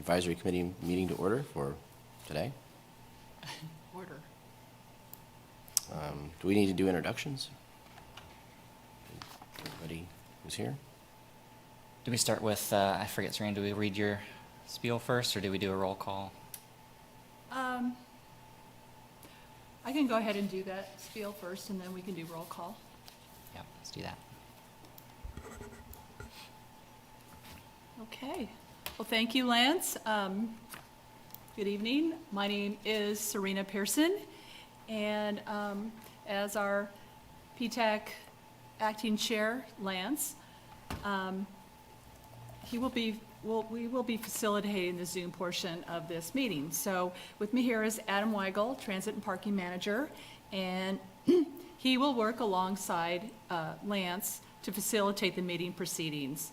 Advisory Committee meeting to order for today. Order. Do we need to do introductions? Everybody who's here? Do we start with, I forget, Serena, do we read your spiel first, or do we do a roll call? I can go ahead and do that spiel first, and then we can do roll call. Yeah, let's do that. Okay. Well, thank you, Lance. Good evening. My name is Serena Pearson, and as our PTAC acting chair, Lance, we will be facilitating the Zoom portion of this meeting. So with me here is Adam Weigel, Transit and Parking Manager, and he will work alongside Lance to facilitate the meeting proceedings.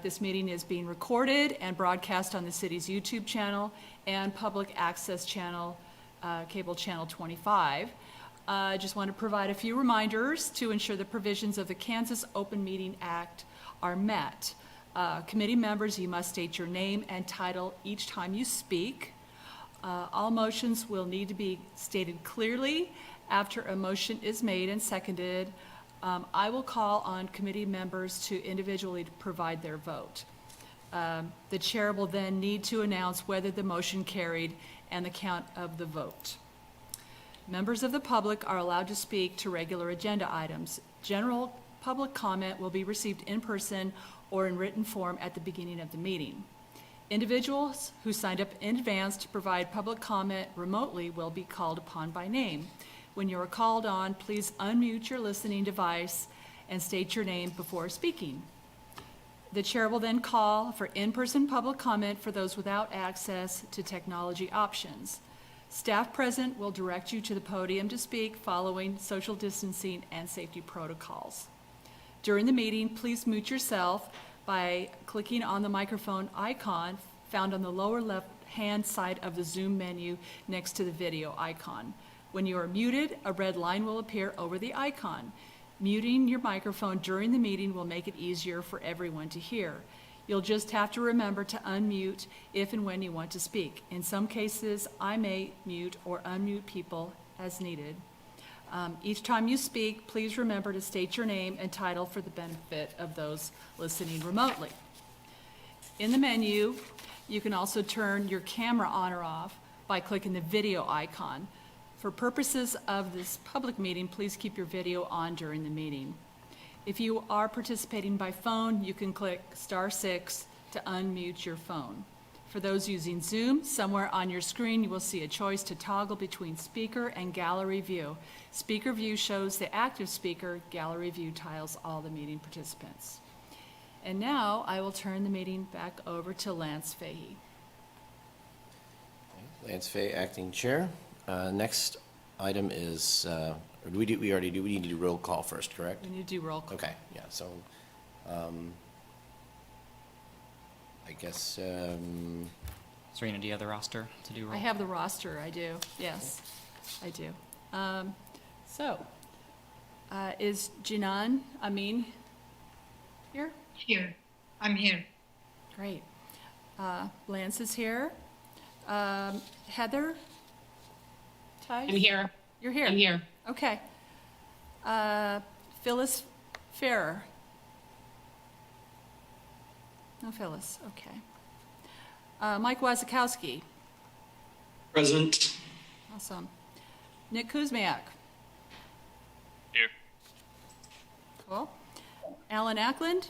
This meeting is being recorded and broadcast on the city's YouTube channel and public access channel, cable channel 25. I just want to provide a few reminders to ensure the provisions of the Kansas Open Meeting Act are met. Committee members, you must state your name and title each time you speak. All motions will need to be stated clearly after a motion is made and seconded. I will call on committee members to individually provide their vote. The chair will then need to announce whether the motion carried and the count of the vote. Members of the public are allowed to speak to regular agenda items. General public comment will be received in person or in written form at the beginning of the meeting. Individuals who signed up in advance to provide public comment remotely will be called upon by name. When you are called on, please unmute your listening device and state your name before speaking. The chair will then call for in-person public comment for those without access to technology options. Staff present will direct you to the podium to speak following social distancing and safety protocols. During the meeting, please mute yourself by clicking on the microphone icon found on the lower left-hand side of the Zoom menu next to the video icon. When you are muted, a red line will appear over the icon. Muting your microphone during the meeting will make it easier for everyone to hear. You'll just have to remember to unmute if and when you want to speak. In some cases, I may mute or unmute people as needed. Each time you speak, please remember to state your name and title for the benefit of those listening remotely. In the menu, you can also turn your camera on or off by clicking the video icon. For purposes of this public meeting, please keep your video on during the meeting. If you are participating by phone, you can click *6 to unmute your phone. For those using Zoom, somewhere on your screen you will see a choice to toggle between speaker and gallery view. Speaker view shows the active speaker, gallery view tiles all the meeting participants. And now I will turn the meeting back over to Lance Fahey. Lance Fay, acting chair. Next item is, or we need to do roll call first, correct? We need to do roll call. Okay, yeah, so, I guess, Serena, do you have the roster to do roll I have the roster, I do, yes, I do. Is Jinan Amin here? Here. I'm here. Great. Lance is here. Heather? Tice? I'm here. You're here? I'm here. Okay. Phyllis Farrer? No Phyllis, okay. Mike Wazakowski? Present. Awesome. Nick Kuzmiak? Here. Cool. Alan Ackland?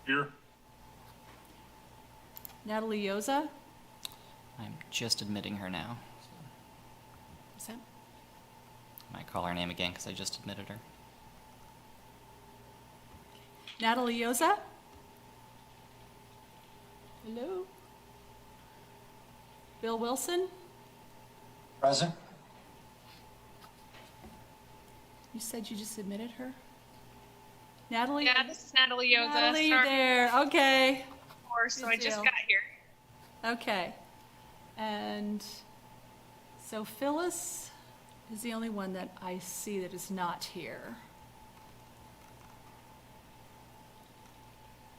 Here. Natalie Yoza? I'm just admitting her now. Is that? I might call her name again because I just admitted her. Natalie Yoza? Hello? Bill Wilson? Present. You said you just admitted her? Natalie? Yeah, this is Natalie Yoza. Natalie, you're there. Okay. Of course, so I Good just deal. got here. Okay. And so Phyllis is the only one that I see that is not here.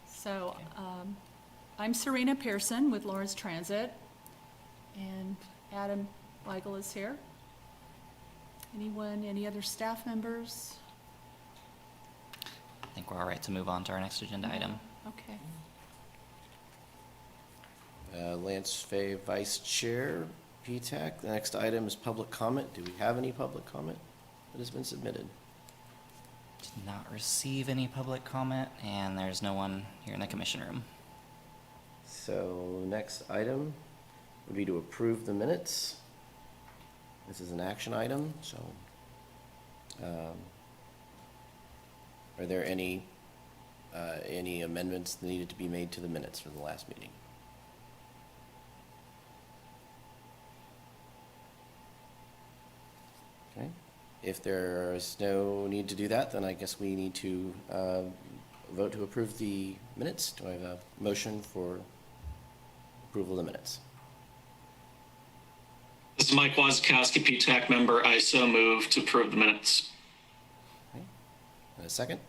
So I'm Serena Pearson with Lawrence Transit, and Adam Weigel is here. Anyone, any other staff members? I think we're all right to move on to our next agenda item. Okay. Lance Fay, Vice Chair, PTAC. The next item is public comment. Do we have any public comment that has been submitted? Did not receive any public comment, and there's no one here in the commission room. So next item would be to approve the minutes. This is an action item, so are there any amendments that needed to be made to the minutes from the last meeting? Okay. If there's no need to do that, then I guess we need to vote to approve the minutes. Do I have a motion for approval of the minutes? This is Mike Wazakowski, PTAC member. I so move to approve the minutes. Okay. And a second?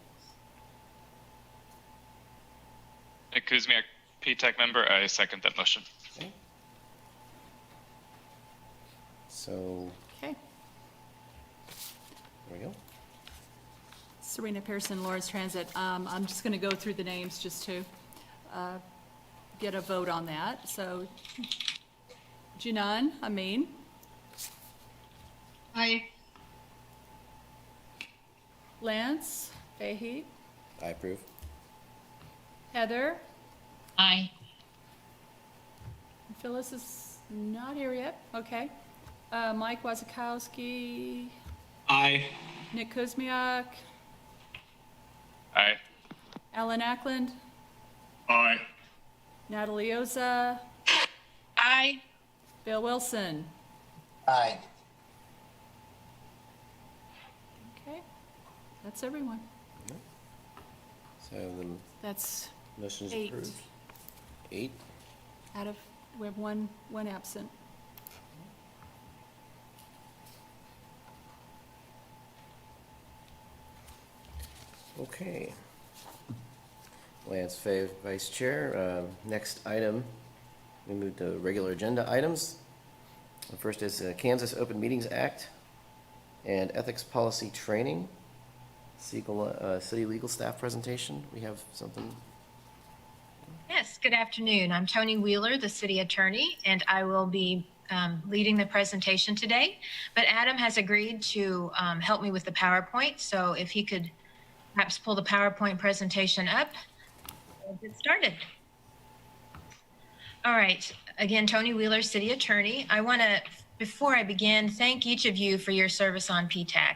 Nick Kuzmiak, PTAC member. I second that motion. Okay. So, Okay. there we go. Serena Pearson, Lawrence Transit. I'm just going to go through the names just to get a vote on that. So, Jinan Amin, Aye. Lance Fahey, I approve. Heather, Aye. Phyllis is not here yet. Okay. Mike Wazakowski, Aye. Nick Kuzmiak, Aye. Alan Ackland, Aye. Natalie Oza, Aye. Bill Wilson. Aye. Okay, that's everyone. So the That's motion is 8 approved. 8. out of, we have one absent. Okay. Lance Fay, Vice Chair. Next item, we move to regular agenda items. The first is Kansas Open Meetings Act and Ethics Policy Training. City legal staff presentation. We have something. Yes, good afternoon. I'm Tony Wheeler, the city attorney, and I will be leading the presentation today. But Adam has agreed to help me with the PowerPoint, so if he could perhaps pull the PowerPoint presentation up, we'll get started. All right, again, Tony Wheeler, city attorney. I want to, before I begin, thank each of you for your service on PTAC.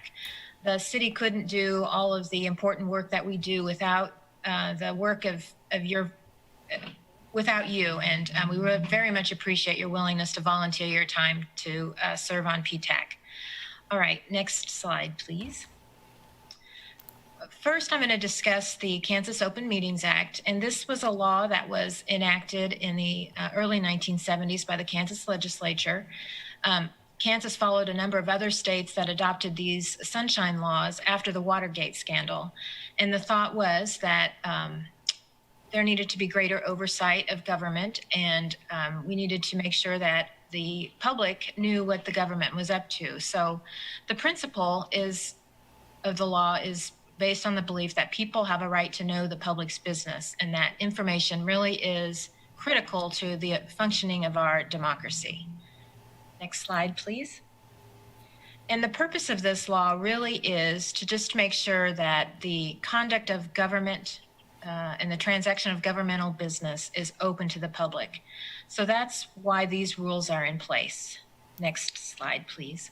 The city couldn't do all of the important work that we do without the work of without you, and we would very much appreciate your willingness to volunteer your time to serve on PTAC. All right, next slide, please. First, I'm going to discuss the Kansas Open Meetings Act, and this was a law that was enacted in the early 1970s by the Kansas legislature. Kansas followed a number of other states that adopted these sunshine laws after the Watergate scandal. And the thought was that there needed to be greater oversight of government, and we needed to make sure that the public knew what the government was up to. So the principle of the law is based on the belief that people have a right to know the public's business, and that information really is critical to the functioning of our democracy. Next slide, please. And the purpose of this law really is to just make sure that the conduct of government and the transaction of governmental business is open to the public. So that's why these rules are in place. Next slide, please.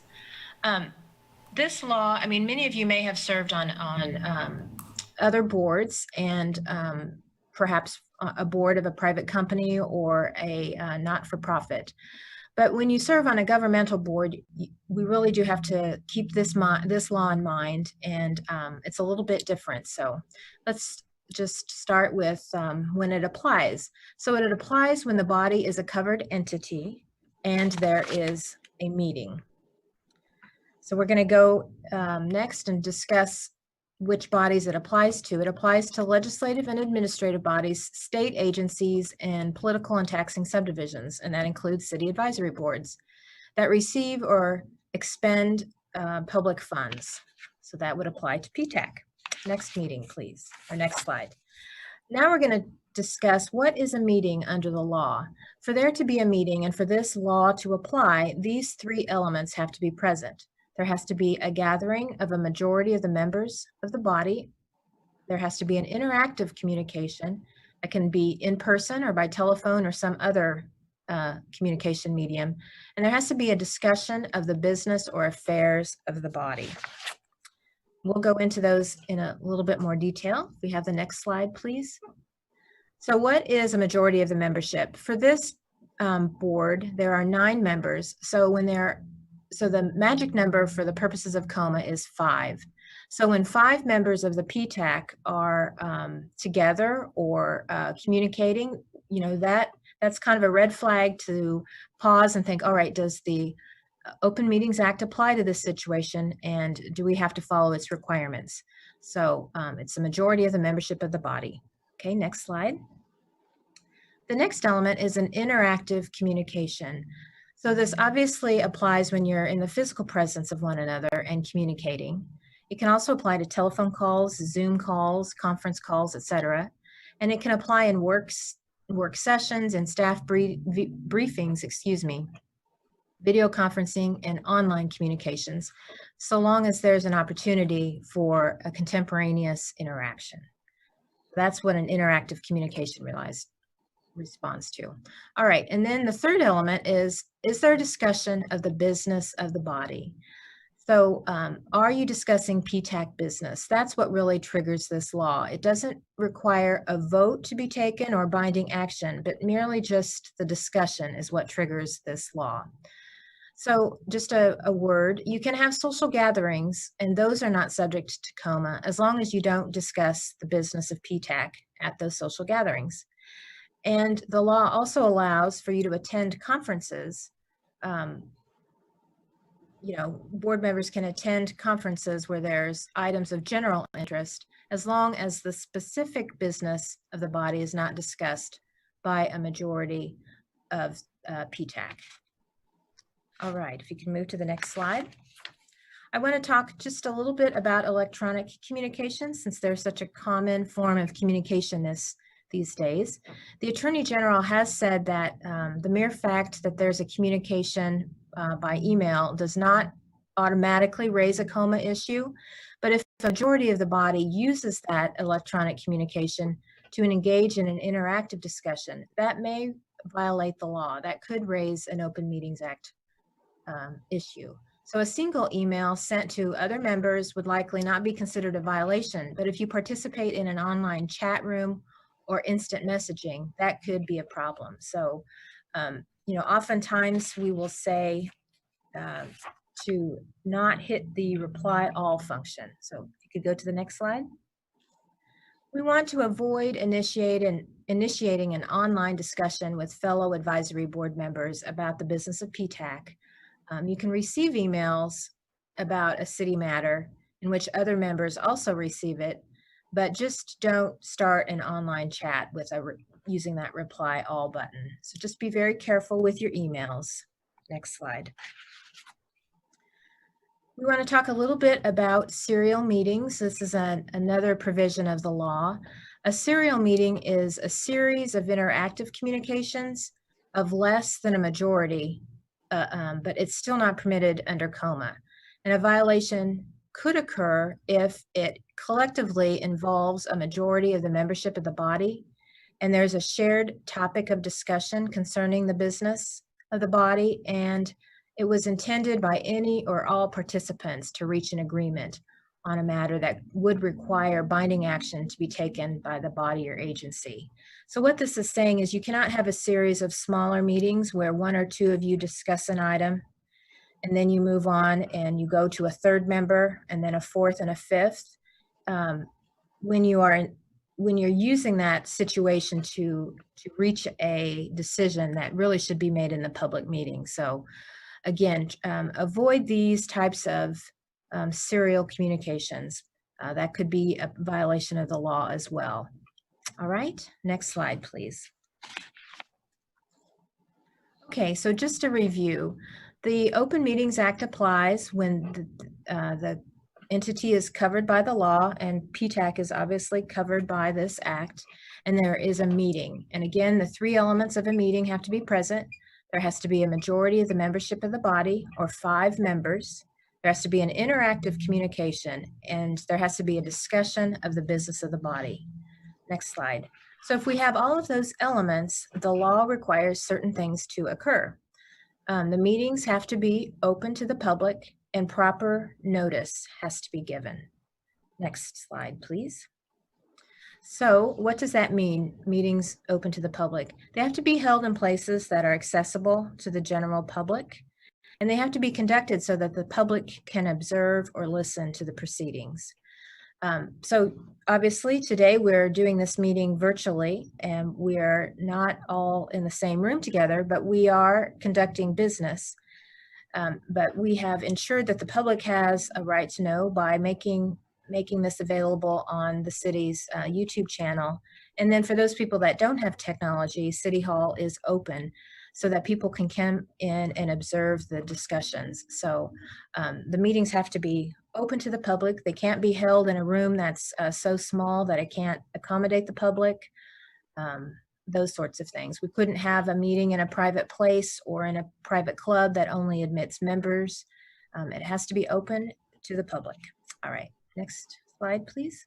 This law, I mean, many of you may have served on other boards, and perhaps a board of a private company or a not-for-profit. But when you serve on a governmental board, we really do have to keep this law in mind, and it's a little bit different. So let's just start with when it applies. So it applies when the body is a covered entity and there is a meeting. So we're going to go next and discuss which bodies it applies to. It applies to legislative and administrative bodies, state agencies, and political and taxing subdivisions, and that includes city advisory boards that receive or expend public funds. So that would apply to PTAC. Next meeting, please, or next slide. Now we're going to discuss what is a meeting under the law. For there to be a meeting and for this law to apply, these three elements have to be present. There has to be a gathering of a majority of the members of the body. There has to be an interactive communication that can be in person or by telephone or some other communication medium. And there has to be a discussion of the business or affairs of the body. We'll go into those in a little bit more detail. If we have the next slide, please. So what is a majority of the membership? For this board, there are 9 members. So the magic number for the purposes of KOMA is 5. So when 5 members of the PTAC are together or communicating, that's kind of a red flag to pause and think, all right, does the Open Meetings Act apply to this situation, and do we have to follow its requirements? So it's a majority of the membership of the body. Okay, next slide. The next element is an interactive communication. So this obviously applies when you're in the physical presence of one another and communicating. It can also apply to telephone calls, Zoom calls, conference calls, etc. And it can apply in work sessions and staff briefings, video conferencing, and online communications, so long as there's an opportunity for a contemporaneous interaction. That's what an interactive communication responds to. All right, and then the third element is there a discussion of the business of the body? So are you discussing PTAC business? That's what really triggers this law. It doesn't require a vote to be taken or binding action, but merely just the discussion is what triggers this law. So just a word, you can have social gatherings, and those are not subject to KOMA as long as you don't discuss the business of PTAC at those social gatherings. And the law also allows for you to attend conferences. Board members can attend conferences where there's items of general interest as long as the specific business of the body is not discussed by a majority of PTAC. All right, if you can move to the next slide. I want to talk just a little bit about electronic communication, since there's such a common form of communication these days. The Attorney General has said that the mere fact that there's a communication by email does not automatically raise a KOMA issue, but if the majority of the body uses that electronic communication to engage in an interactive discussion, that may violate the law. That could raise an Open Meetings Act issue. So a single email sent to other members would likely not be considered a violation, but if you participate in an online chat room or instant messaging, that could be a problem. So, oftentimes we will say to not hit the reply all function. So if you could go to the next slide. We want to avoid initiating an online discussion with fellow advisory board members about the business of PTAC. You can receive emails about a city matter in which other members also receive it, but just don't start an online chat with using that reply all button. So just be very careful with your emails. Next slide. We want to talk a little bit about serial meetings. This is another provision of the law. A serial meeting is a series of interactive communications of less than a majority, but it's still not permitted under KOMA. And a violation could occur if it collectively involves a majority of the membership of the body, and there's a shared topic of discussion concerning the business of the body, and it was intended by any or all participants to reach an agreement on a matter that would require binding action to be taken by the body or agency. So what this is saying is you cannot have a series of smaller meetings where 1 or 2 of you discuss an item, and then you move on and you go to a 3rd member and then a 4th and a 5th. When you're using that situation to reach a decision that really should be made in the public meeting. So again, avoid these types of serial communications. That could be a violation of the law as well. All right, next slide, please. Okay, so just to review, the Open Meetings Act applies when the entity is covered by the law, and PTAC is obviously covered by this act, and there is a meeting. And again, the three elements of a meeting have to be present. There has to be a majority of the membership of the body, or 5 members. There has to be an interactive communication, and there has to be a discussion of the business of the body. Next slide. So if we have all of those elements, the law requires certain things to occur. The meetings have to be open to the public, and proper notice has to be given. Next slide, please. So what does that mean, meetings open to the public? They have to be held in places that are accessible to the general public, and they have to be conducted so that the public can observe or listen to the proceedings. So obviously today we're doing this meeting virtually, and we are not all in the same room together, but we are conducting business. But we have ensured that the public has a right to know by making this available on the city's YouTube channel. And then for those people that don't have technology, City Hall is open so that people can come in and observe the discussions. So the meetings have to be open to the public. They can't be held in a room that's so small that it can't accommodate the public, those sorts of things. We couldn't have a meeting in a private place or in a private club that only admits members. It has to be open to the public. All right, next slide, please.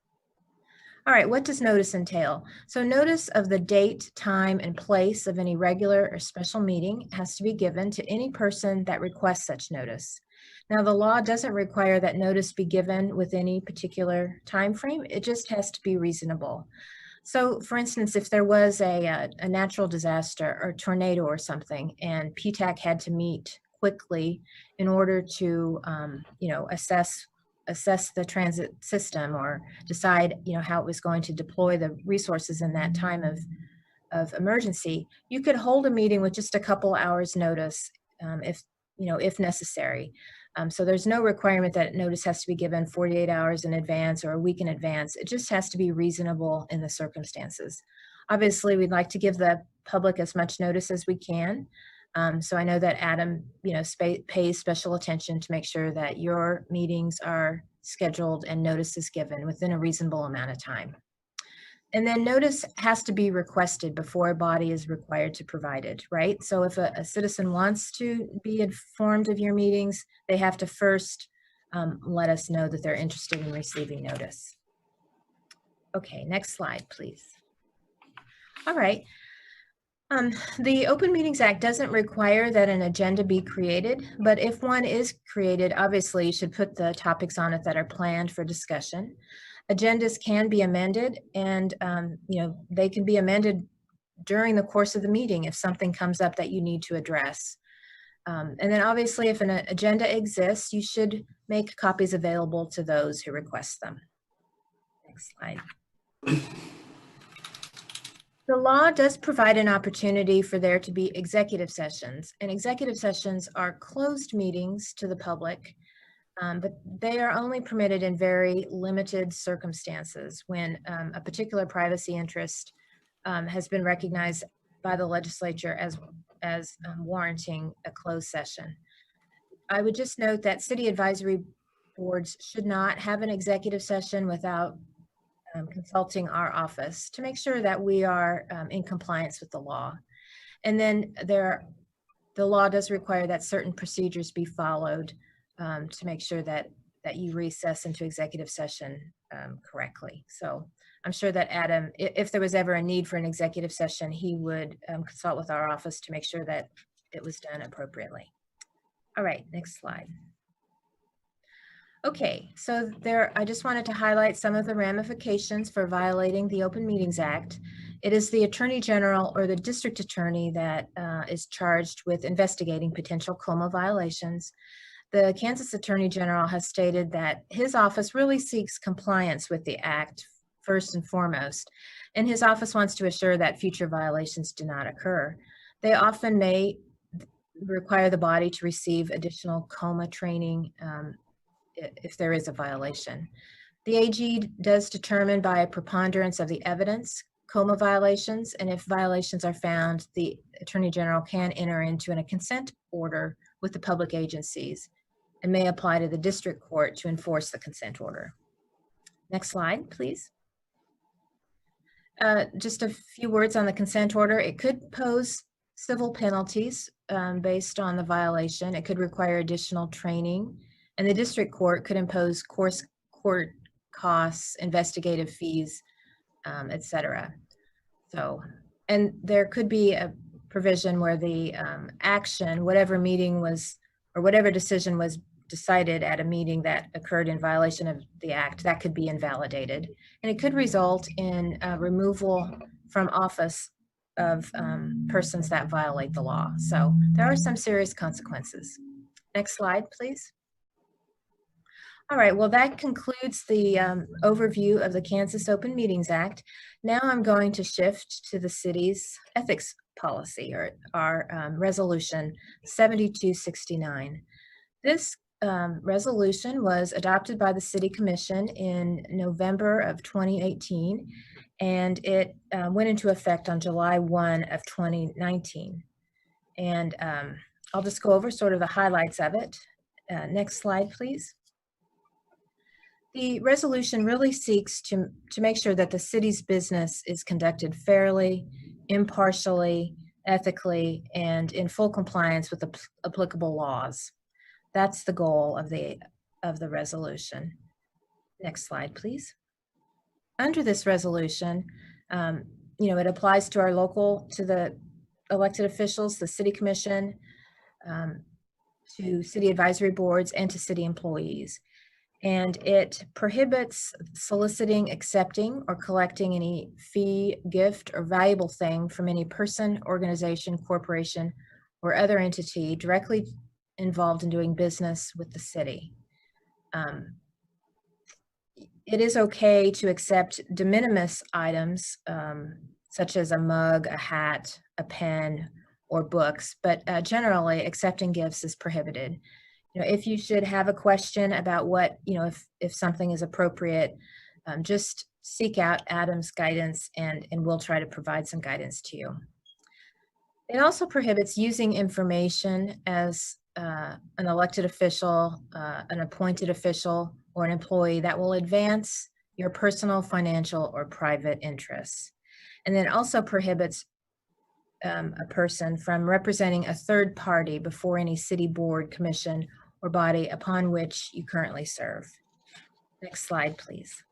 All right, what does notice entail? So notice of the date, time, and place of any regular or special meeting has to be given to any person that requests such notice. Now, the law doesn't require that notice be given with any particular time frame. It just has to be reasonable. So, for instance, if there was a natural disaster or tornado or something, and PTAC had to meet quickly in order to, assess the transit system or decide, how it was going to deploy the resources in that time of emergency, you could hold a meeting with just a couple hours notice if necessary. So there's no requirement that notice has to be given 48 hours in advance or a week in advance. It just has to be reasonable in the circumstances. Obviously, we'd like to give the public as much notice as we can. So I know that Adam, pays special attention to make sure that your meetings are scheduled and notice is given within a reasonable amount of time. And then notice has to be requested before a body is required to provide it, right? So if a citizen wants to be informed of your meetings, they have to first let us know that they're interested in receiving notice. Okay, next slide, please. All right. The Open Meetings Act doesn't require that an agenda be created, but if one is created, obviously you should put the topics on it that are planned for discussion. Agendas can be amended, and they can be amended during the course of the meeting if something comes up that you need to address. And then obviously if an agenda exists, you should make copies available to those who request them. Next slide. The law does provide an opportunity for there to be executive sessions, and executive sessions are closed meetings to the public, but they are only permitted in very limited circumstances when a particular privacy interest has been recognized by the legislature as warranting a closed session. I would just note that city advisory boards should not have an executive session without consulting our office to make sure that we are in compliance with the law. And then the law does require that certain procedures be followed to make sure that you recess into executive session correctly. So I'm sure that Adam, if there was ever a need for an executive session, he would consult with our office to make sure that it was done appropriately. All right, next slide. Okay, so I just wanted to highlight some of the ramifications for violating the Open Meetings Act. It is the Attorney General or the District Attorney that is charged with investigating potential KOMA violations. The Kansas Attorney General has stated that his office really seeks compliance with the Act first and foremost, and his office wants to assure that future violations do not occur. They often may require the body to receive additional KOMA training if there is a violation. The AG does determine by a preponderance of the evidence KOMA violations, and if violations are found, the Attorney General can enter into a consent order with the public agencies and may apply to the district court to enforce the consent order. Next slide, please. Just a few words on the consent order. It could pose civil penalties based on the violation. It could require additional training, and the district court could impose court costs, investigative fees, etc. So, and there could be a provision where the action, whatever meeting was, or whatever decision was decided at a meeting that occurred in violation of the act, that could be invalidated. And it could result in removal from office of persons that violate the law. So there are some serious consequences. Next slide, please. All right, well, that concludes the overview of the Kansas Open Meetings Act. Now I'm going to shift to the city's ethics policy, or our resolution 7269. This resolution was adopted by the City Commission in November of 2018, and it went into effect on July 1 of 2019. And I'll just go over sort of the highlights of it. Next slide, please. The resolution really seeks to make sure that the city's business is conducted fairly, impartially, ethically, and in full compliance with the applicable laws. That's the goal of the resolution. Next slide, please. Under this resolution, it applies to to the elected officials, the City Commission, to city advisory boards, and to city employees. And it prohibits soliciting, accepting, or collecting any fee, gift, or valuable thing from any person, organization, corporation, or other entity directly involved in doing business with the city. It is okay to accept de minimis items, such as a mug, a hat, a pen, or books, but generally accepting gifts is prohibited. If you should have a question about what, if something is appropriate, just seek out Adam's guidance, and we'll try to provide some guidance to you. It also prohibits using information as an elected official, an appointed official, or an employee that will advance your personal, financial, or private interests. And then it also prohibits a person from representing a third party before any city board, commission, or body upon which you currently serve. Next slide, please.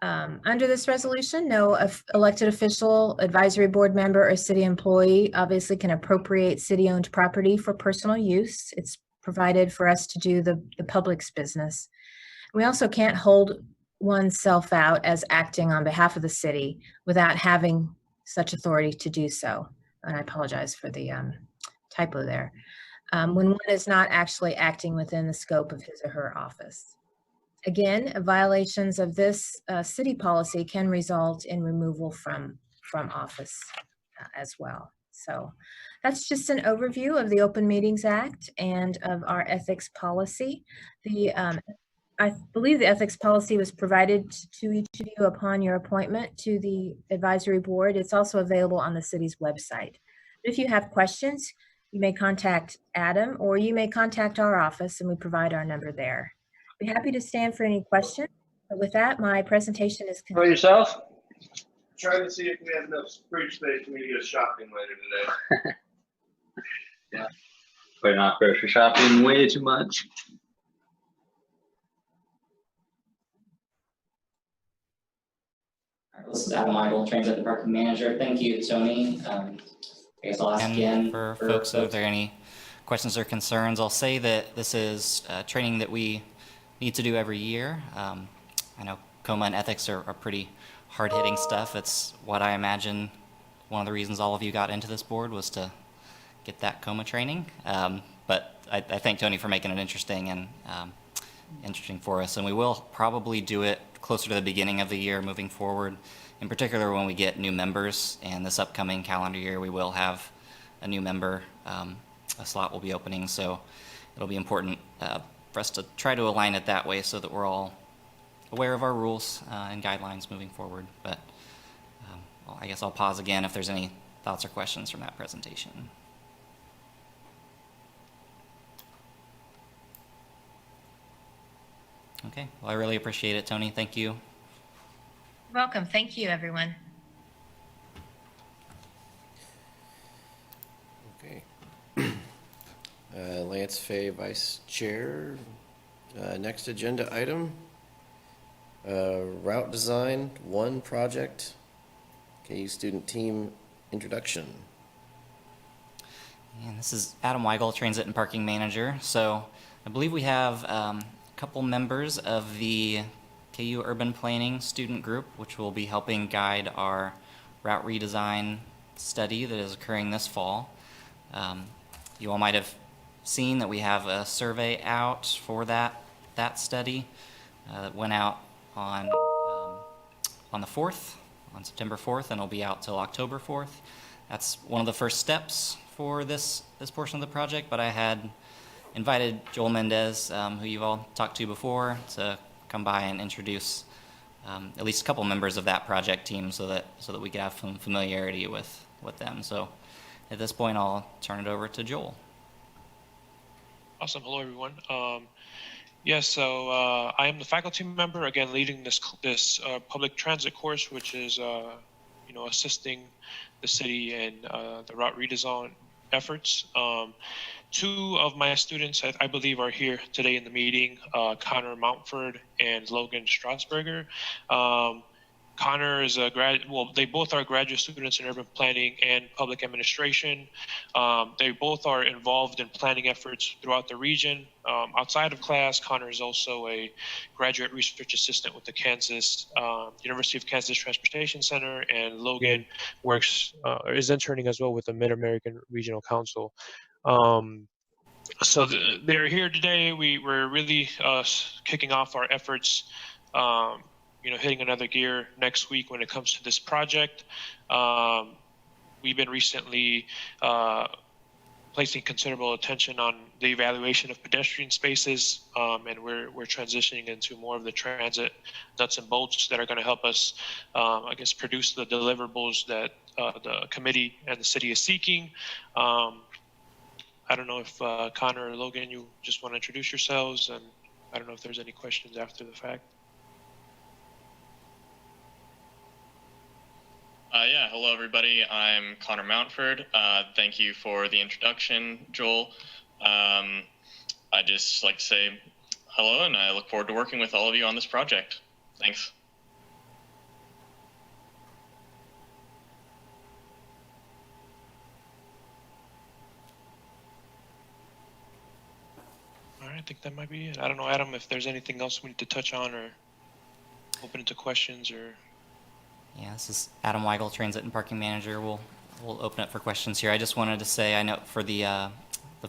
Under this resolution, no elected official, advisory board member, or city employee obviously can appropriate city-owned property for personal use. It's provided for us to do the public's business. We also can't hold oneself out as acting on behalf of the city without having such authority to do so. And I apologize for the typo there. When one is not actually acting within the scope of his or her office. Again, violations of this city policy can result in removal from office as well. So that's just an overview of the Open Meetings Act and of our ethics policy. I believe the ethics policy was provided to each of you upon your appointment to the advisory board. It's also available on the city's website. If you have questions, you may contact Adam, or you may contact our office, and we provide our number there. I'd be happy to stand for any questions. But with that, my presentation is For complete. yourself? Trying to see if we have enough fridge space for me to go shopping later today. Yeah. Putting off grocery shopping way too much. All right, this is Adam Weigel, Transit and Parking Manager. Thank you, Tony. I guess I'll ask again for folks, if there are any questions or concerns, I'll say that this is training that we need to do every year. I know KOMA and ethics are pretty hard-hitting stuff. It's what I imagine one of the reasons all of you got into this board was to get that KOMA training. But I thank Tony for making it interesting and interesting for us. And we will probably do it closer to the beginning of the year moving forward. In particular, when we get new members, and this upcoming calendar year, we will have a new member. A slot will be opening, so it'll be important for us to try to align it that way so that we're all aware of our rules and guidelines moving forward. But well, I guess I'll pause again if there's any thoughts or questions from that presentation. Okay, well, I really appreciate it, Tony. Thank you. Welcome. Thank you, everyone. Okay. Lance Fay, Vice Chair. Next agenda item, Route Design 1 project, KU student team introduction. And this is Adam Weigel, Transit and Parking Manager. So I believe we have a couple members of the KU Urban Planning student group, which will be helping guide our route redesign study that is occurring this fall. You all might have seen that we have a survey out for that study that went out on the 4th, on September 4th, and it'll be out till October 4th. That's one of the first steps for this portion of the project, but I had invited Joel Mendez, who you've all talked to before, to come by and introduce at least a couple members of that project team so that we could have some familiarity with them. So at this point, I'll turn it over to Joel. Awesome. Hello, everyone. So I am the faculty member, again, leading this public transit course, which is, assisting the city in the route redesign efforts. Two of my students, I believe, are here today in the meeting, Connor Mountford and Logan Strasburger. Connor is they both are graduate students in urban planning and public administration. They both are involved in planning efforts throughout the region. Outside of class, Connor is also a graduate research assistant with the University of Kansas Transportation Center, and Logan is interning as well with the Mid-American Regional Council. So they're here today. We're really kicking off our efforts, hitting another gear next week when it comes to this project. We've been recently placing considerable attention on the evaluation of pedestrian spaces, and we're transitioning into more of the transit nuts and bolts that are going to help us, produce the deliverables that the committee and the city is seeking. I don't know if Connor or Logan, you just want to introduce yourselves, and I don't know if there's any questions after the fact. Hello everybody. I'm Connor Mountford. Thank you for the introduction, Joel. I'd just like to say hello, and I look forward to working with all of you on this project. Thanks. All right, I think that might be it. I don't know, Adam, if there's anything else we need to touch on or open it to questions or... Yeah, this is Adam Weigel, Transit and Parking Manager. We'll open it for questions here. I just wanted to say, I know for the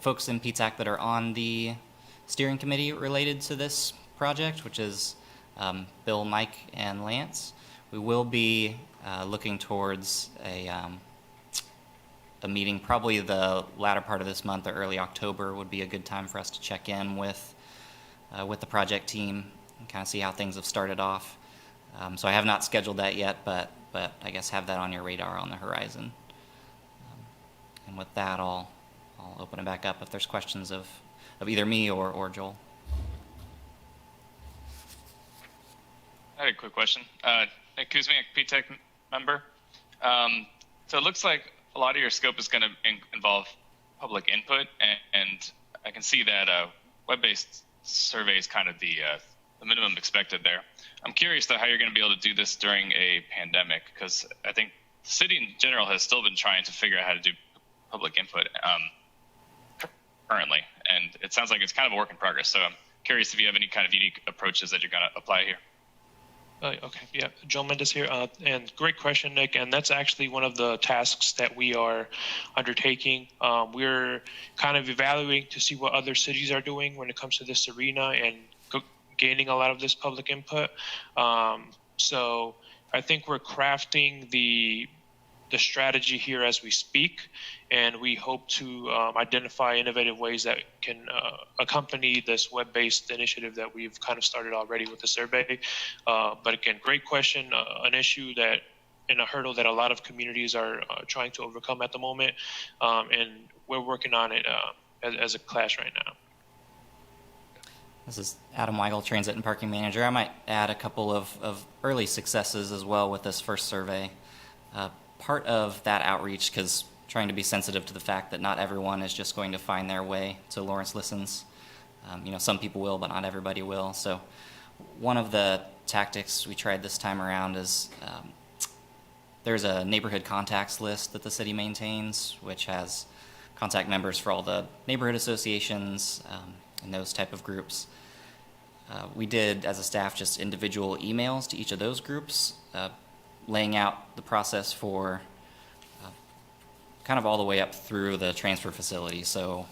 folks in PTAC that are on the steering committee related to this project, which is Bill, Mike, and Lance, we will be looking towards a meeting, probably the latter part of this month or early October would be a good time for us to check in with the project team and kind of see how things have started off. So I have not scheduled that yet, but I guess have that on your radar on the horizon. And with that, I'll open it back up if there's questions of either me or Joel. I had a quick question. Nick Kuzmiak, PTAC member. So it looks like a lot of your scope is going to involve public input, and I can see that web-based survey is kind of the minimum expected there. I'm curious though how you're going to be able to do this during a pandemic, because I think the city in general has still been trying to figure out how to do public input currently, and it sounds like it's kind of a work in progress. So I'm curious if you have any kind of unique approaches that you're going to apply here. Okay, yeah, Joel Mendez here, and great question, Nick, and that's actually one of the tasks that we are undertaking. We're kind of evaluating to see what other cities are doing when it comes to this arena and gaining a lot of this public input. So I think we're crafting the the strategy here as we speak, and we hope to identify innovative ways that can accompany this web-based initiative that we've kind of started already with the survey. But again, great question, an issue that and a hurdle that a lot of communities are trying to overcome at the moment, and we're working on it as a class right now. This is Adam Weigel, Transit and Parking Manager. I might add a couple of early successes as well with this first survey. Part of that outreach, because trying to be sensitive to the fact that not everyone is just going to find their way to Lawrence Listens. Some people will, but not everybody will. So one of the tactics we tried this time around is there's a neighborhood contacts list that the city maintains, which has contact members for all the neighborhood associations and those type of groups. We did, as a staff, just individual emails to each of those groups, laying out the process for kind of all the way up through the transfer facility. So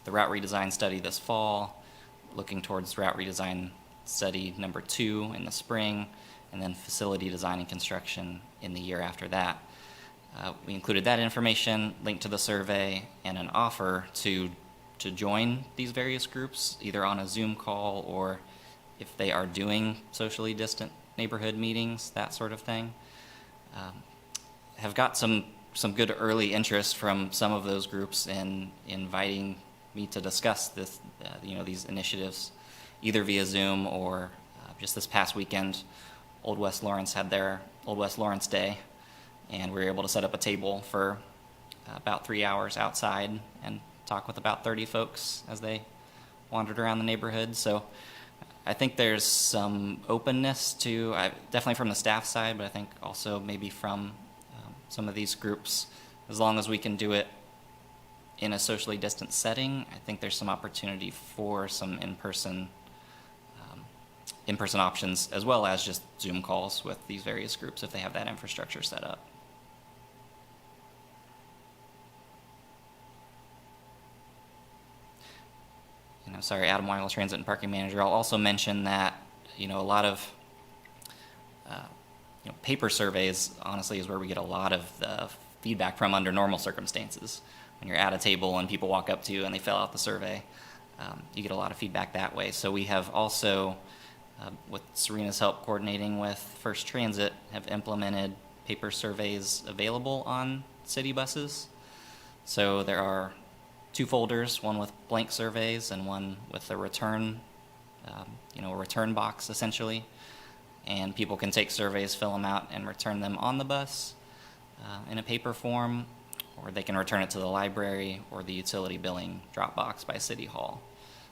the route redesign study this fall, looking towards route redesign study number 2 in the spring, and then facility design and construction in the year after that. We included that information, linked to the survey, and an offer to join these various groups, either on a Zoom call or if they are doing socially distant neighborhood meetings, that sort of thing. Have got some good early interest from some of those groups in inviting me to discuss this, these initiatives, either via Zoom or just this past weekend. Old West Lawrence had their Old West Lawrence Day, and we were able to set up a table for about 3 hours outside and talk with about 30 folks as they wandered around the neighborhood. So I think there's some openness to, definitely from the staff side, but I think also maybe from some of these groups, as long as we can do it in a socially distant setting, I think there's some opportunity for some in-person options, as well as just Zoom calls with these various groups if they have that infrastructure set up. Sorry, Adam Weigel, Transit and Parking Manager. I'll also mention that, a lot of paper surveys, honestly, is where we get a lot of the feedback from under normal circumstances. When you're at a table and people walk up to you and they fill out the survey, you get a lot of feedback that way. So we have also, with Serena's help coordinating with First Transit, have implemented paper surveys available on city buses. So there are 2 folders, one with blank surveys and one with a return, a return box essentially. And people can take surveys, fill them out, and return them on the bus in a paper form, or they can return it to the library or the utility billing drop box by City Hall.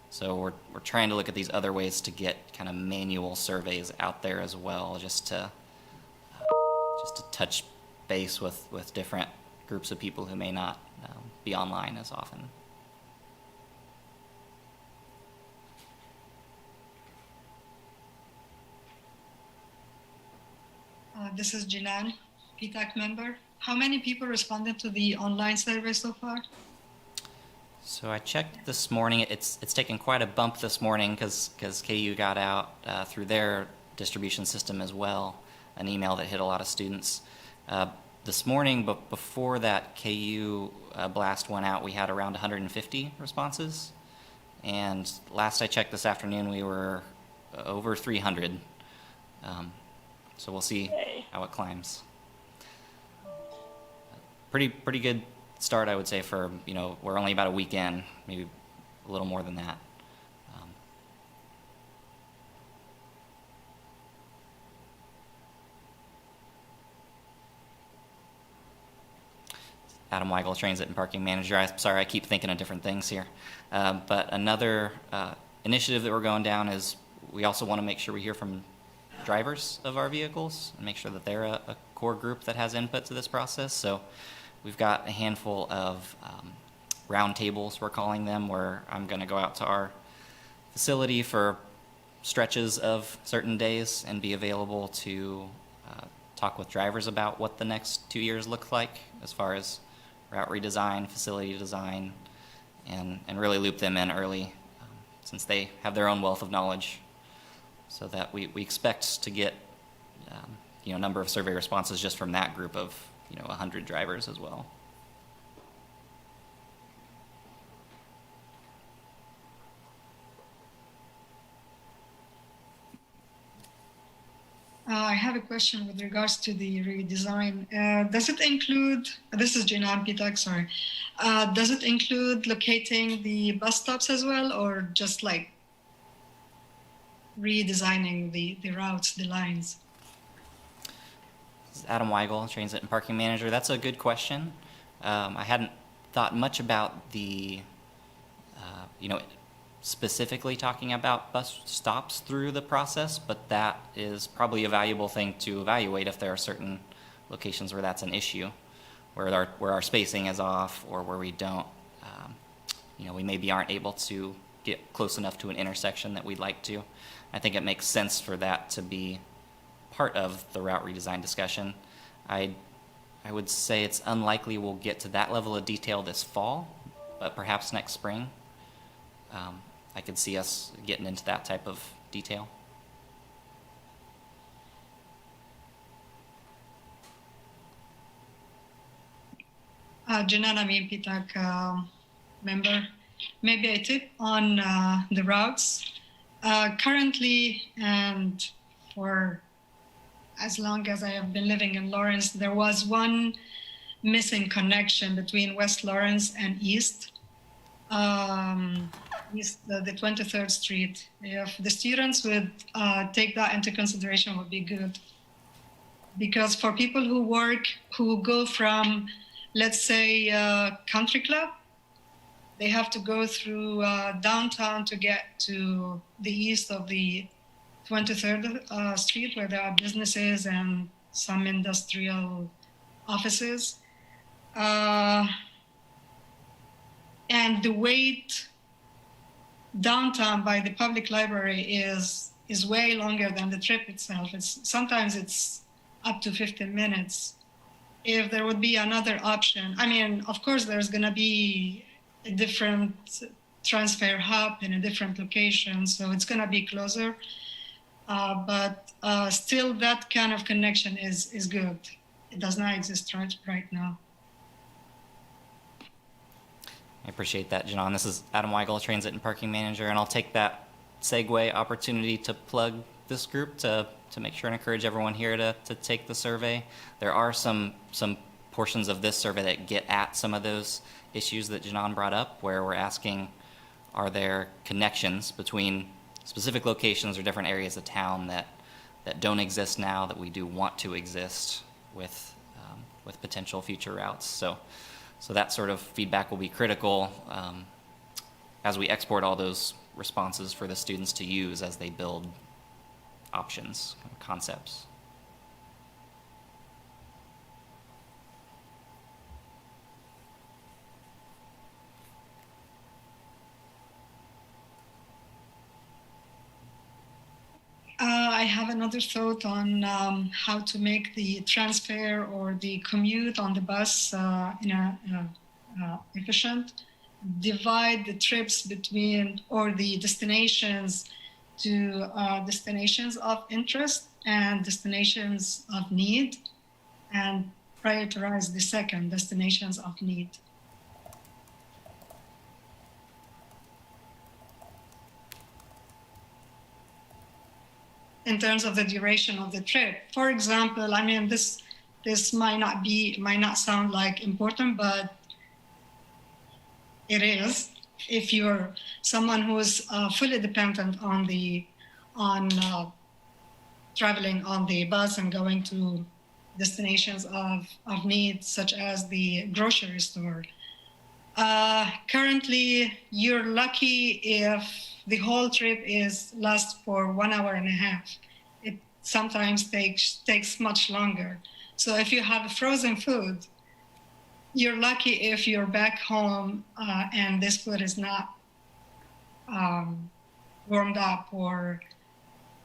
So we're trying to look at these other ways to get kind of manual surveys out there as well, just to touch base with different groups of people who may not be online as often. This is Jilan, PTAC member. How many people responded to the online survey so far? So I checked this morning. It's taken quite a bump this morning because KU got out through their distribution system as well, an email that hit a lot of students. This morning, but before that KU blast went out, we had around 150 responses. And last I checked this afternoon, we were over 300. So we'll see how it climbs. Pretty good start, I would say, for, we're only about a week in, maybe a little more than that. Adam Weigel, Transit and Parking Manager. I'm sorry, I keep thinking of different things here. But another initiative that we're going down is we also want to make sure we hear from drivers of our vehicles and make sure that they're a core group that has input to this process. So we've got a handful of round tables, we're calling them, where I'm going to go out to our facility for stretches of certain days and be available to talk with drivers about what the next 2 years look like as far as route redesign, facility design, and really loop them in early since they have their own wealth of knowledge, so that we expect to get a number of survey responses just from that group of 100 drivers as well. I have a question with regards to the redesign. Does it include, this is Jinan PTAC, sorry. Does it include locating the bus stops as well, or just like redesigning the routes, the lines? This is Adam Weigel, Transit and Parking Manager. That's a good question. I hadn't thought much about the, specifically talking about bus stops through the process, but that is probably a valuable thing to evaluate if there are certain locations where that's an issue, where our spacing is off, or where we don't, we maybe aren't able to get close enough to an intersection that we'd like to. I think it makes sense for that to be part of the route redesign discussion. I would say it's unlikely we'll get to that level of detail this fall, but perhaps next spring. I could see us getting into that type of detail. Janan Amin, PTAC member. Maybe a tip on the routes. Currently, and for as long as I have been living in Lawrence, there was one missing connection between West Lawrence and East. The 23rd Street. If the students would take that into consideration, would be good. Because for people who go from, let's say, Country Club, they have to go through downtown to get to the east of the 23rd Street, where there are businesses and some industrial offices. And the wait downtown by the public library is way longer than the trip itself. Sometimes it's up to 15 minutes. If there would be another option, I mean, of course, there's going to be a different transfer hub in a different location, so it's going to be closer. But still, that kind of connection is good. It does not exist right now. I appreciate that, Janan. This is Adam Weigel, Transit and Parking Manager, and I'll take that segue opportunity to plug this group to make sure and encourage everyone here to take the survey. There are some portions of this survey that get at some of those issues that Janan brought up, where we're asking, are there connections between specific locations or different areas of town that don't exist now that we do want to exist with potential future routes. So that sort of feedback will be critical as we export all those responses for the students to use as they build options, concepts. I have another thought on how to make the transfer or the commute on the bus efficient. Divide the trips between, or the destinations to destinations of interest and destinations of need, and prioritize the second, destinations of need. In terms of the duration of the trip. For example, I mean, this might not sound like important, but it is. If you're someone who's fully dependent on traveling on the bus and going to destinations of need, such as the grocery store. Currently, you're lucky if the whole trip lasts for 1.5 hours. It sometimes takes much longer. So if you have frozen food, you're lucky if you're back home and this food is not warmed up or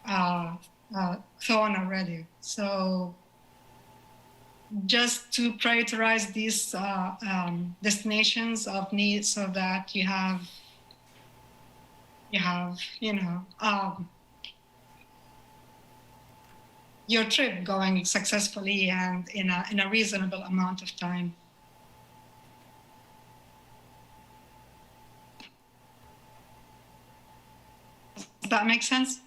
thawed already. So just to prioritize these destinations of need, so that you have your trip going successfully and in a reasonable amount of time. Does that make sense?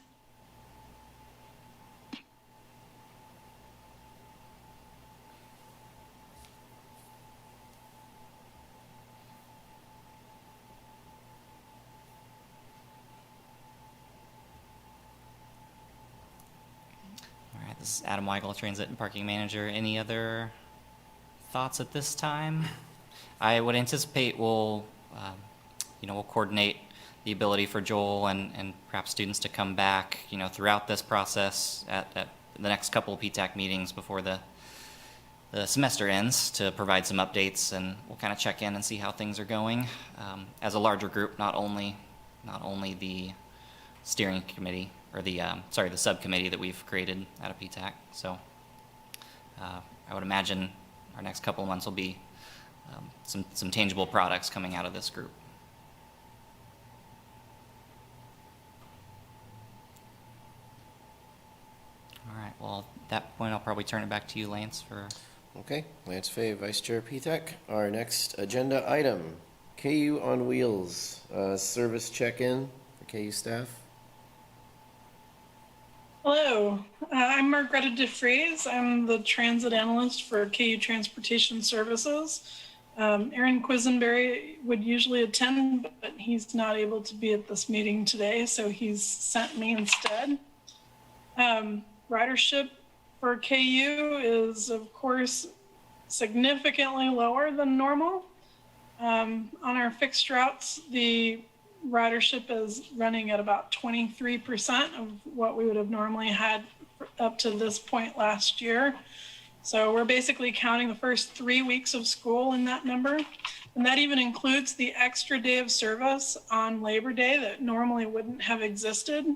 All right, this is Adam Weigel, Transit and Parking Manager. Any other thoughts at this time? I would anticipate we'll coordinate the ability for Joel and perhaps students to come back, throughout this process at the next couple of PTAC meetings before the semester ends to provide some updates, and we'll kind of check in and see how things are going as a larger group, not only the steering committee or the subcommittee that we've created out of PTAC. So I would imagine our next couple of months will be some tangible products coming out of this group. All right, well, at that point, I'll probably turn it back to you, Lance, for... Okay, Lance Fay, Vice Chair PTAC. Our next agenda item, KU on Wheels, service check-in for KU staff. Hello, I'm Margreta DeFries. I'm the transit analyst for KU Transportation Services. Aaron Quisenberry would usually attend, but he's not able to be at this meeting today, so he's sent me instead. Ridership for KU is, of course, significantly lower than normal. On our fixed routes, the ridership is running at about 23% of what we would have normally had up to this point last year. So we're basically counting the first 3 weeks of school in that number. And that even includes the extra day of service on Labor Day that normally wouldn't have existed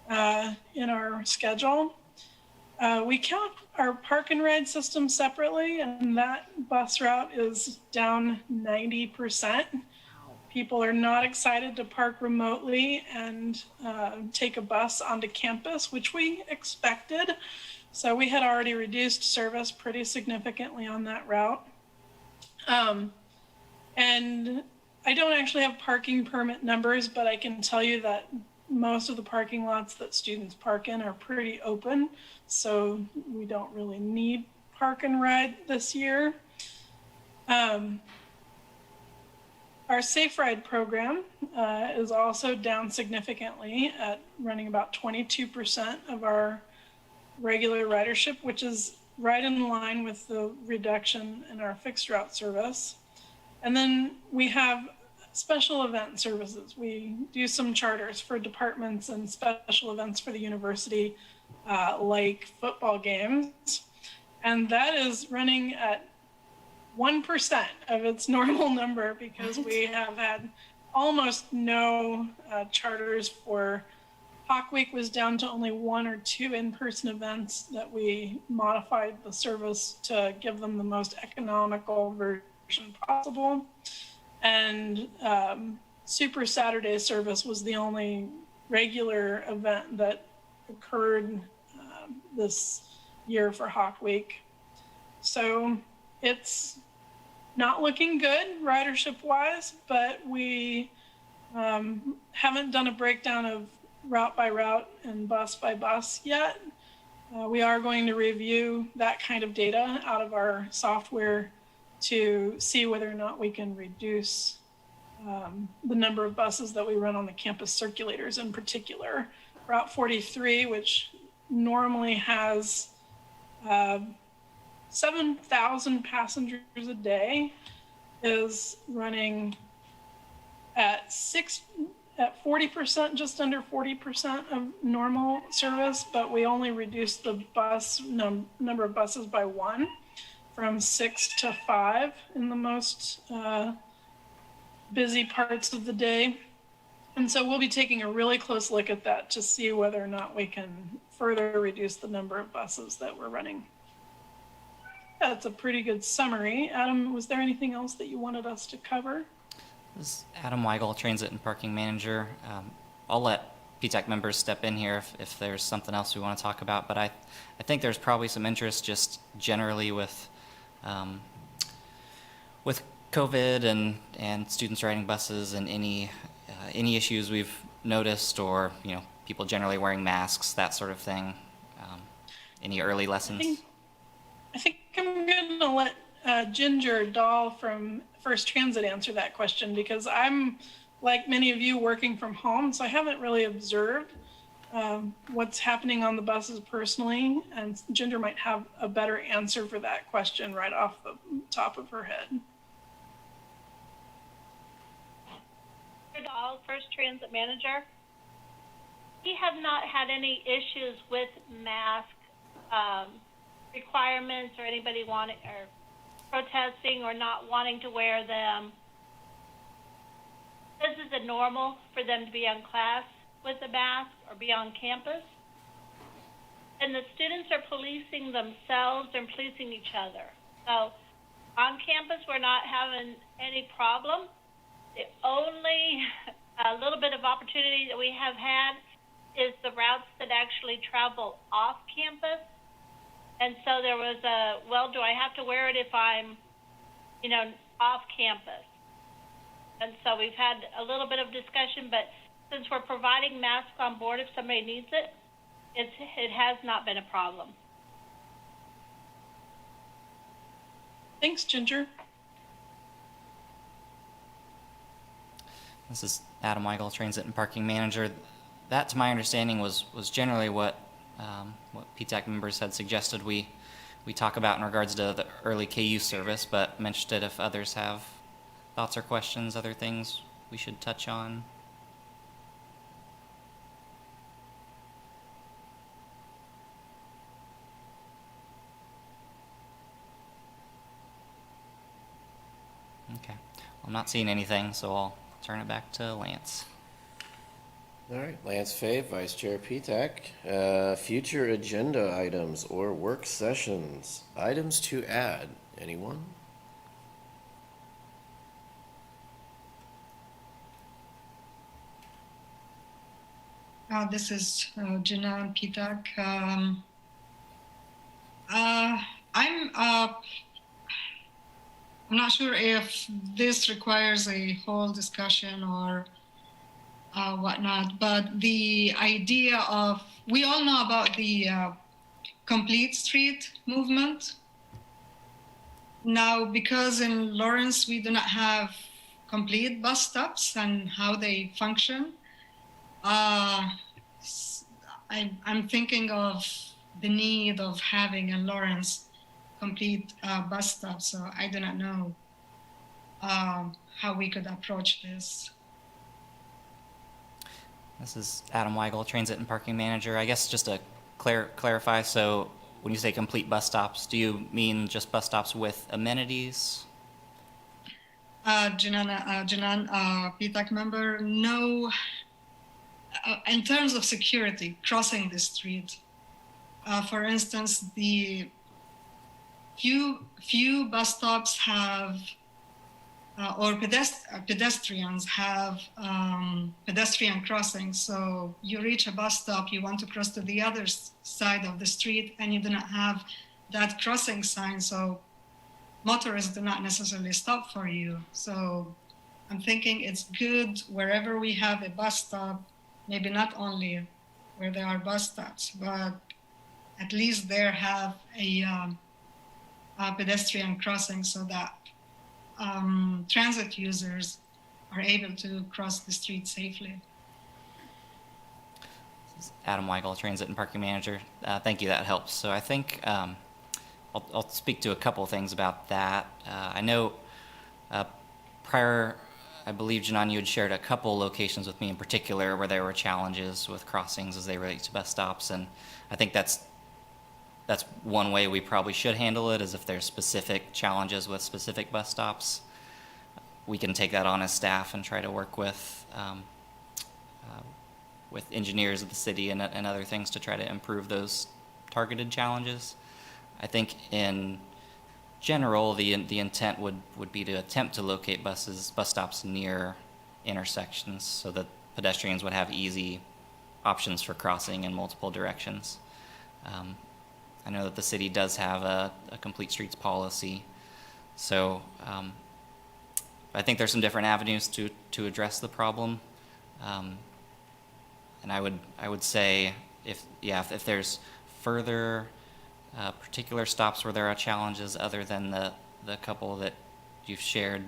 in our schedule. We count our park and ride system separately, and that bus route is down 90%. People are not excited to park remotely and take a bus onto campus, which we expected. So we had already reduced service pretty significantly on that route. And I don't actually have parking permit numbers, but I can tell you that most of the parking lots that students park in are pretty open. So we don't really need park and ride this year. Our Safe Ride program is also down significantly at running about 22% of our regular ridership, which is right in line with the reduction in our fixed route service. And then we have special event services. We do some charters for departments and special events for the university, like football games. And that is running at 1% of its normal number because we have had almost no charters for Hawk Week. Was down to only 1 or 2 in-person events that we modified the service to give them the most economical version possible. And Super Saturday service was the only regular event that occurred this year for Hawk Week. So it's not looking good ridership wise, but we haven't done a breakdown of route by route and bus by bus yet. We are going to review that kind of data out of our software to see whether or not we can reduce the number of buses that we run on the campus circulators in particular. Route 43, which normally has 7,000 passengers a day, is running at 40%, just under 40% of normal service, but we only reduced the bus number of buses by 1 from 6 to 5 in the most busy parts of the day. And so we'll be taking a really close look at that to see whether or not we can further reduce the number of buses that we're running. That's a pretty good summary. Adam, was there anything else that you wanted us to cover? This is Adam Weigel, Transit and Parking Manager. I'll let PTAC members step in here if there's something else we want to talk about, but I think there's probably some interest just generally with COVID and students riding buses and any issues we've noticed, or people generally wearing masks, that sort of thing. Any early lessons? I think I'm going to let Ginger Dahl from First Transit answer that question, because I'm, like many of you, working from home, so I haven't really observed what's happening on the buses personally, and Ginger might have a better answer for that question right off the top of her head. Dahl, First Transit Manager. We have not had any issues with mask requirements or anybody wanting or protesting or not wanting to wear them. This is a normal for them to be on class with a mask or be on campus. And the students are policing themselves and policing each other. So on campus, we're not having any problem. The only little bit of opportunity that we have had is the routes that actually travel off campus. And so there was well, do I have to wear it if I'm, off campus? And so we've had a little bit of discussion, but since we're providing masks on board if somebody needs it, it has not been a problem. Thanks, Ginger. This is Adam Weigel, Transit and Parking Manager. That, to my understanding, was generally what PTAC members had suggested we talk about in regards to the early KU service, but I'm interested if others have thoughts or questions, other things we should touch on. Okay, well, I'm not seeing anything, so I'll turn it back to Lance. All right, Lance Fave, Vice Chair PTAC. Future agenda items or work sessions. Items to add. Anyone? This is Janan PTAC. I'm not sure if this requires a whole discussion or whatnot, but the idea of, we all know about the complete street movement. Now, because in Lawrence we do not have complete bus stops and how they function, I'm thinking of the need of having in Lawrence complete bus stops. So I do not know how we could approach this. This is Adam Weigel, Transit and Parking Manager. I guess just to clarify, so when you say complete bus stops, do you mean just bus stops with amenities? Janan, PTAC member, no. In terms of security, crossing the street, for instance, the few bus stops have, or pedestrians have pedestrian crossings. So you reach a bus stop, you want to cross to the other side of the street, and you do not have that crossing sign. So motorists do not necessarily stop for you. So I'm thinking it's good wherever we have a bus stop, maybe not only where there are bus stops, but at least there have a pedestrian crossing so that transit users are able to cross the street safely. This is Adam Weigel, Transit and Parking Manager. Thank you, that helps. So I think I'll speak to a couple of things about that. I know prior, I believe, Janan, you had shared a couple locations with me in particular where there were challenges with crossings as they relate to bus stops, and I think that's one way we probably should handle it, is if there's specific challenges with specific bus stops, we can take that on as staff and try to work with engineers of the city and other things to try to improve those targeted challenges. I think in general, the intent would be to attempt to locate bus stops near intersections so that pedestrians would have easy options for crossing in multiple directions. I know that the city does have a complete streets policy, so I think there's some different avenues to address the problem. And I would say if there's further particular stops where there are challenges other than the couple that you've shared,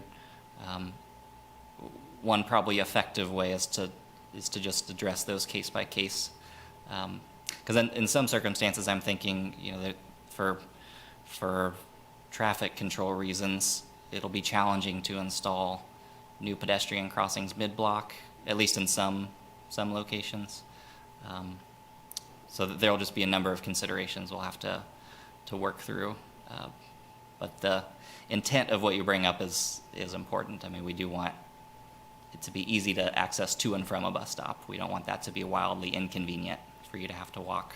one probably effective way is to just address those case by case. Because in some circumstances, I'm thinking, that for traffic control reasons, it'll be challenging to install new pedestrian crossings mid-block, at least in some locations. So that there'll just be a number of considerations we'll have to work through. But the intent of what you bring up is important. I mean, we do want it to be easy to access to and from a bus stop. We don't want that to be wildly inconvenient for you to have to walk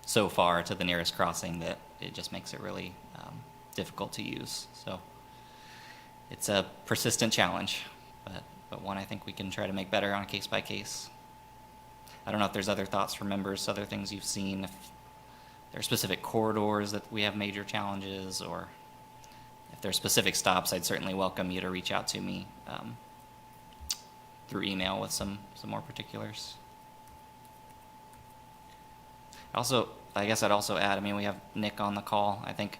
so far to the nearest crossing that it just makes it really difficult to use. So it's a persistent challenge, but one I think we can try to make better on a case by case. I don't know if there's other thoughts from members, other things you've seen, if there are specific corridors that we have major challenges, or if there are specific stops, I'd certainly welcome you to reach out to me through email with some more particulars. Also, I guess I'd also add, we have Nick on the call. I think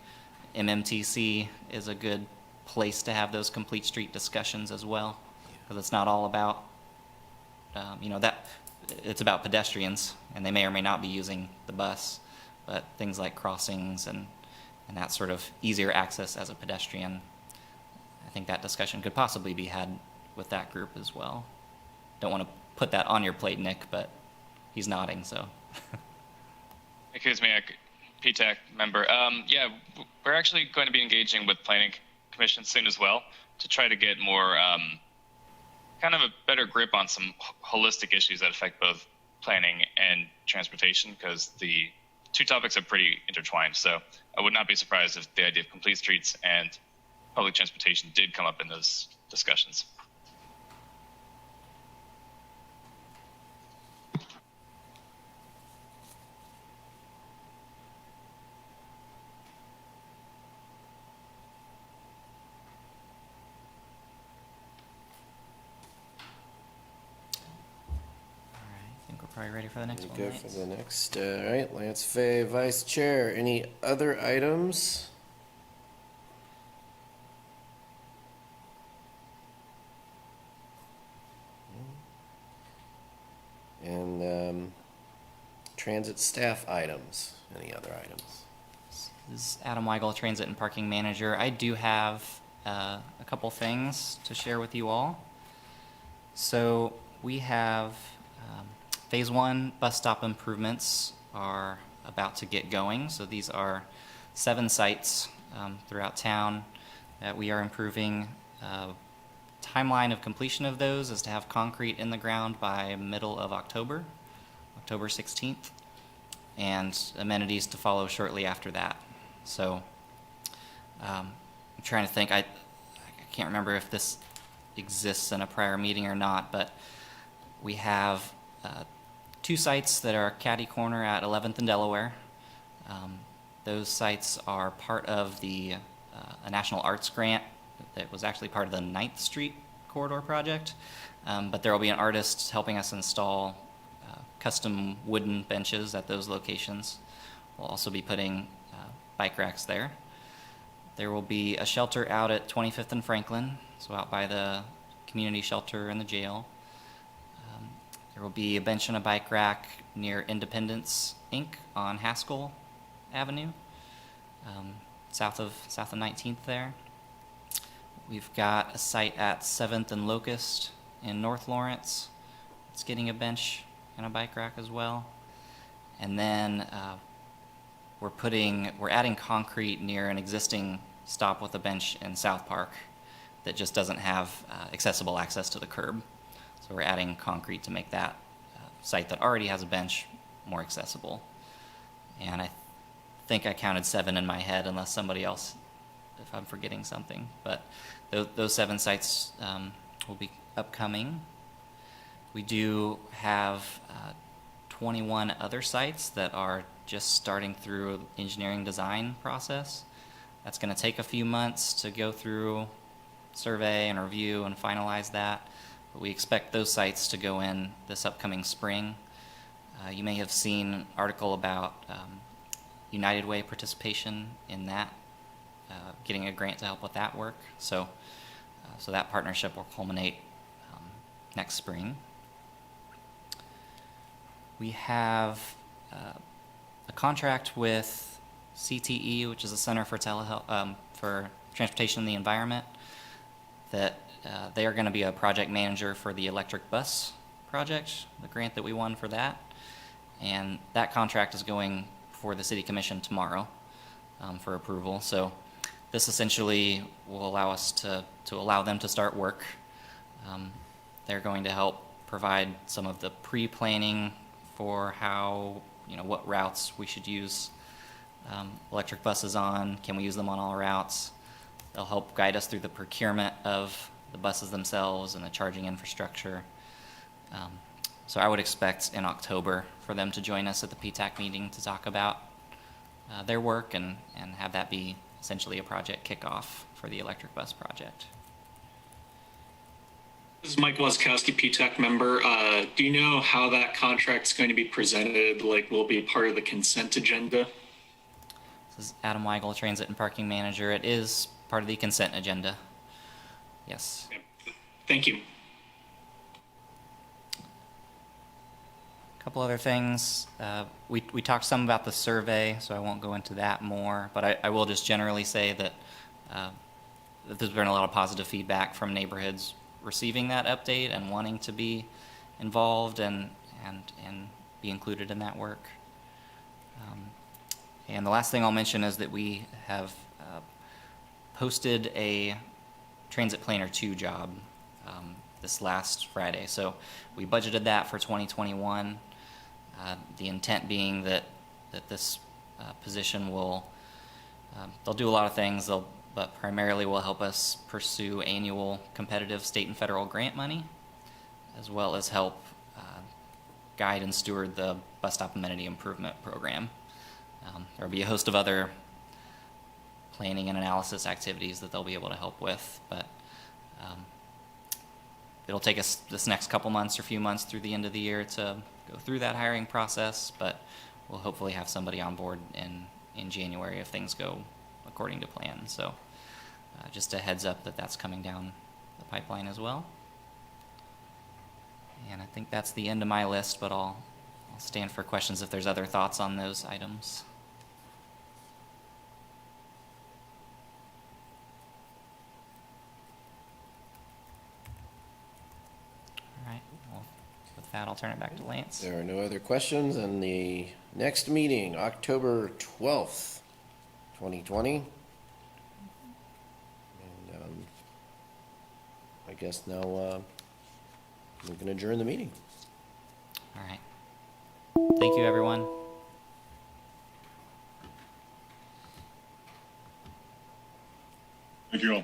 MMTC is a good place to have those complete street discussions as well, because it's not all about, that it's about pedestrians, and they may or may not be using the bus, but things like crossings and that sort of easier access as a pedestrian, I think that discussion could possibly be had with that group as well. Don't want to put that on your plate, Nick, but he's nodding, so. Excuse me, PTAC member. Yeah, we're actually going to be engaging with Planning Commission soon as well to try to get more kind of a better grip on some holistic issues that affect both planning and transportation, because the two topics are pretty intertwined. So I would not be surprised if the idea of complete streets and public transportation did come up in those discussions. Probably ready for the next one. Good for the next. All right, Lance Fay, Vice Chair. Any other items? And transit staff items. Any other items? This is Adam Weigel, Transit and Parking Manager. I do have a couple things to share with you all. So we have Phase 1 bus stop improvements are about to get going. So these are 7 sites throughout town that we are improving. Timeline of completion of those is to have concrete in the ground by middle of October 16th, and amenities to follow shortly after that. So I'm trying to think, I can't remember if this exists in a prior meeting or not, but we have 2 sites that are catty corner at 11th and Delaware. Those sites are part of a National Arts grant that was actually part of the 9th Street corridor project. But there will be an artist helping us install custom wooden benches at those locations. We'll also be putting bike racks there. There will be a shelter out at 25th and Franklin, so out by the community shelter and the jail. There will be a bench and a bike rack near Independence Inc. on Haskell Avenue, south of 19th there. We've got a site at 7th and Locust in North Lawrence. It's getting a bench and a bike rack as well. And then we're adding concrete near an existing stop with a bench in South Park that just doesn't have accessible access to the curb. So we're adding concrete to make that site that already has a bench more accessible. And I think I counted 7 in my head, unless somebody else, if I'm forgetting something. But those 7 sites will be upcoming. We do have 21 other sites that are just starting through engineering design process. That's going to take a few months to go through survey and review and finalize that, but we expect those sites to go in this upcoming spring. You may have seen an article about United Way participation in that, getting a grant to help with that work. So that partnership will culminate next spring. We have a contract with CTE, which is the Center for Telehealth for Transportation and the Environment, that they are going to be a project manager for the electric bus project, the grant that we won for that. And that contract is going before the City Commission tomorrow for approval. So this essentially will allow us to allow them to start work. They're going to help provide some of the pre-planning for how, what routes we should use electric buses on. Can we use them on all routes? They'll help guide us through the procurement of the buses themselves and the charging infrastructure. So I would expect in October for them to join us at the PTAC meeting to talk about their work and have that be essentially a project kickoff for the electric bus project. This is Mike Laskowski, PTAC member. Do you know how that contract's going to be presented? Like, will it be part of the consent agenda? This is Adam Weigel, Transit and Parking Manager. It is part of the consent agenda. Yes. Thank you. A couple other things. We talked some about the survey, so I won't go into that more, but I will just generally say that there's been a lot of positive feedback from neighborhoods receiving that update and wanting to be involved and be included in that work. And the last thing I'll mention is that we have posted a Transit Planner 2 job this last Friday. So we budgeted that for 2021. The intent being that this position will, they'll do a lot of things, but primarily will help us pursue annual competitive state and federal grant money, as well as help guide and steward the bus stop amenity improvement program. There will be a host of other planning and analysis activities that they'll be able to help with, but it'll take us this next couple months or few months through the end of the year to go through that hiring process, but we'll hopefully have somebody on board in January if things go according to plan. So just a heads up that that's coming down the pipeline as well. And I think that's the end of my list, but I'll stand for questions if there's other thoughts on those items. All right, well, with that, I'll turn it back to Lance. There are no other questions, and the next meeting, October 12th, 2020. And I guess now we can adjourn the meeting. All right. Thank you, everyone. Thank you all.